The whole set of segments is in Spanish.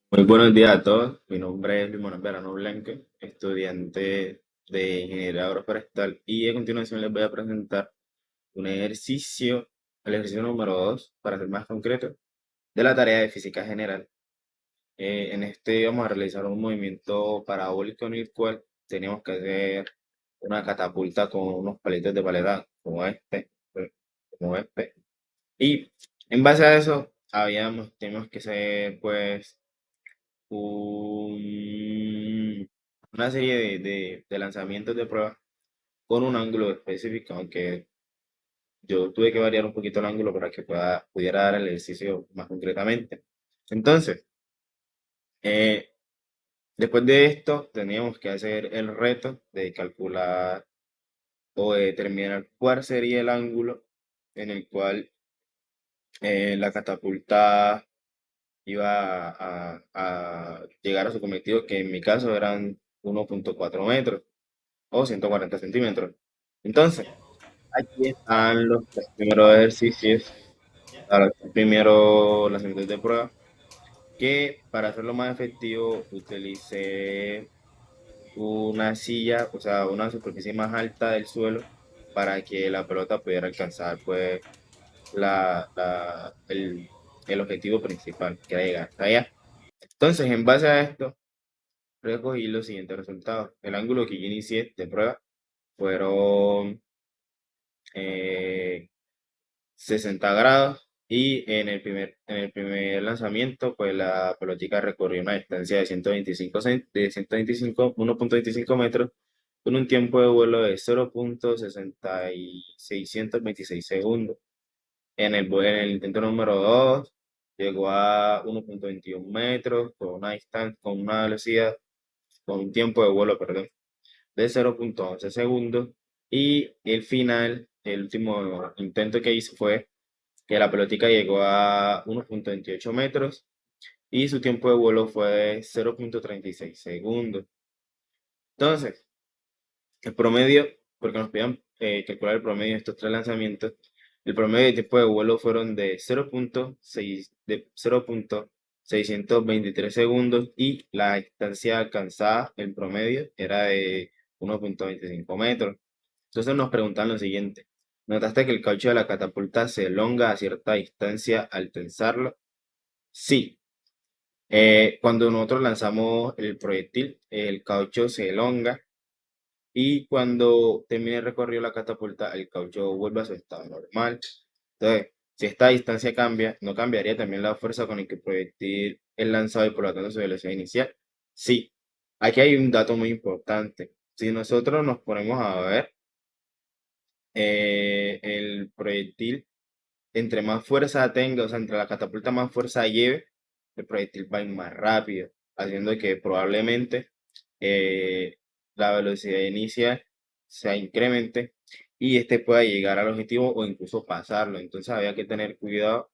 Muy buenos días a todos. Mi nombre es Luis Manuel Verano Blanco, estudiante de Ingeniería Agroforestal, y a continuación les voy a presentar un ejercicio, el ejercicio número 2, para ser más concreto, de la tarea de física general. En este vamos a realizar un movimiento parabólico en el cual tenemos que hacer una catapulta con unos palitos de paletán, como este. Y en base a eso, tenemos que hacer pues un- una serie de lanzamientos de prueba con un ángulo específico, aunque yo tuve que variar un poquito el ángulo para que pudiera dar el ejercicio más concretamente. Entonces, eh, después de esto, teníamos que hacer el reto de calcular o de determinar cuál sería el ángulo en el cual la catapulta iba a llegar a su cometido, que en mi caso eran 1,4 metros o 140 centímetros. Entonces, aquí están los tres primeros ejercicios, los tres primeros lanzamientos de prueba, que para hacerlo más efectivo utilicé una silla, o sea, una superficie más alta del suelo para que la pelota pudiera alcanzar pues el objetivo principal, que era llegar hasta allá. Entonces, en base a esto, recogí los siguientes resultados. El ángulo que yo inicié de prueba fueron eh, 60 grados, y en el primer lanzamiento pues la pelotica recorrió una distancia de 1.25 metros con un tiempo de vuelo de 0,626 segundos. En el intento número 2 llegó a 1,21 metros con una velocidad, con un tiempo de vuelo, perdón, de 0,11 segundos. Y el último intento que hice fue que la pelotica llegó a 1,28 metros y su tiempo de vuelo fue de 0,36 segundos. Entonces, el promedio, porque nos pedían calcular el promedio de estos tres lanzamientos, el promedio de tiempo de vuelo fueron de 0,623 segundos, y la distancia alcanzada, el promedio, era de 1,25 metros. Entonces nos preguntan lo siguiente: ¿notaste que el caucho de la catapulta se elonga a cierta distancia al tensarlo? Sí. Cuando nosotros lanzamos el proyectil, el caucho se elonga, y cuando termine el recorrido de la catapulta, el caucho vuelve a su estado normal. Entonces, si esta distancia cambia, ¿no cambiaría también la fuerza con la que el proyectil es lanzado y por lo tanto su velocidad inicial? Sí. Aquí hay un dato muy importante. Si nosotros nos ponemos a ver, el proyectil, entre más fuerza tenga, o sea, entre la catapulta más fuerza lleve, el proyectil va a ir más rápido, haciendo que probablemente eh, la velocidad inicial se incremente y este pueda llegar al objetivo o incluso pasarlo. Entonces había que tener cuidado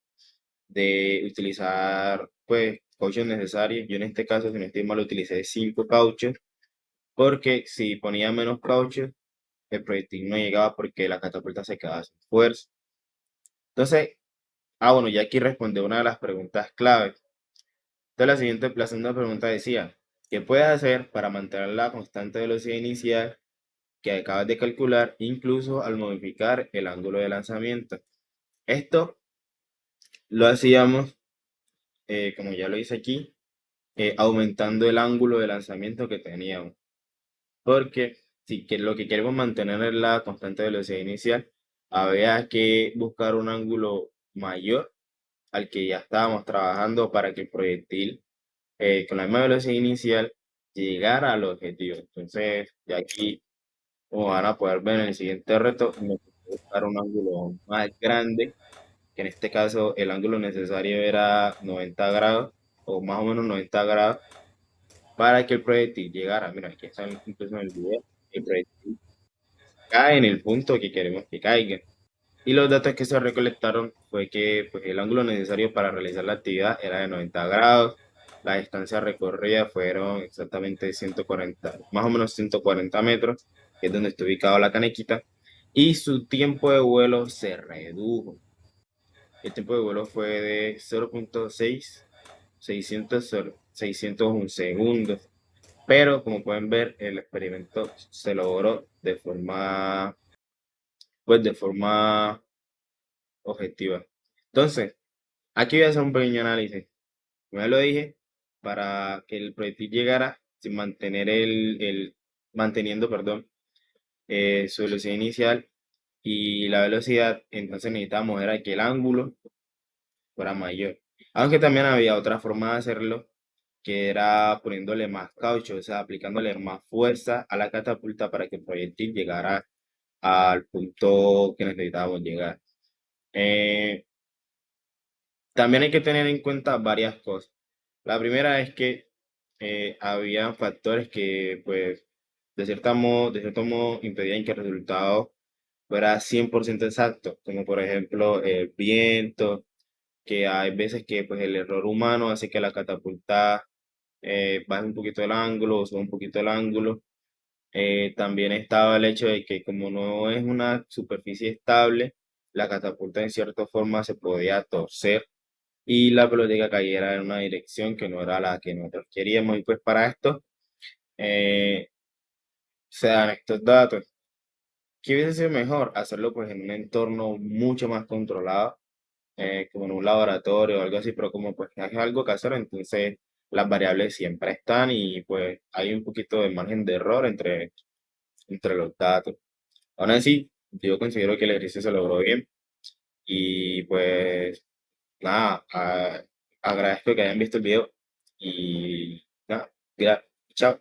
de utilizar pues cauchos necesarios. Yo en este caso, si no estoy mal, utilicé 5 cauchos, porque si ponía menos cauchos, el proyectil no llegaba porque la catapulta se quedaba sin fuerza. Entonces, bueno, ya aquí responde una de las preguntas clave. Entonces, la segunda pregunta decía: ¿qué puedes hacer para mantener la constante velocidad inicial que acabas de calcular, incluso al modificar el ángulo de lanzamiento? Esto lo hacíamos, como ya lo hice aquí, aumentando el ángulo de lanzamiento que teníamos. Porque si que lo que queremos mantener es la constante velocidad inicial, había que buscar un ángulo mayor al que ya estábamos trabajando para que el proyectil, con la misma velocidad inicial, llegara al objetivo. Entonces, ya aquí, como van a poder ver en el siguiente reto, me tocó buscar un ángulo más grande, que en este caso el ángulo necesario era 90 grados, o más o menos 90 grados, para que el proyectil llegara. Mira, aquí está incluso en el video, el proyectil cae en el punto que queremos que caiga. Y los datos que se recolectaron fue que pues, el ángulo necesario para realizar la actividad era de 90 grados, la distancia recorrida fueron exactamente 140, más o menos 140 metros, que es donde está ubicado la canequita, y su tiempo de vuelo se redujo. El tiempo de vuelo fue de 0,660 601 segundos. Pero como pueden ver, el experimento se logró de forma objetiva. Entonces, aquí voy a hacer un pequeño análisis. Como ya lo dije, para que el proyectil llegara sin mantener manteniendo, perdón, su velocidad inicial y la velocidad, entonces necesitábamos era que el ángulo fuera mayor. Aunque también había otra forma de hacerlo, que era poniéndole más caucho, o sea, aplicándole más fuerza a la catapulta para que el proyectil llegara al punto que necesitábamos llegar. Eh, También hay que tener en cuenta varias cosas. La primera es que había factores que, pues, de cierto modo impedían que el resultado fuera 100% exacto, como por ejemplo el viento, que hay veces que pues, el error humano hace que la catapulta baje un poquito el ángulo o suba un poquito el ángulo. También estaba el hecho de que como no es una superficie estable, la catapulta en cierta forma se podía torcer y la pelota cayera en una dirección que no era la que nosotros queríamos. Y pues para esto eh, se dan estos datos. ¿Qué hubiese sido mejor? Hacerlo pues en un entorno mucho más controlado, como en un laboratorio o algo así, pero como pues es algo casero, entonces las variables siempre están y pues hay un poquito de margen de error entre los datos. Aún así, yo considero que el ejercicio se logró bien y pues nada, agradezco que hayan visto el video y nada, chao.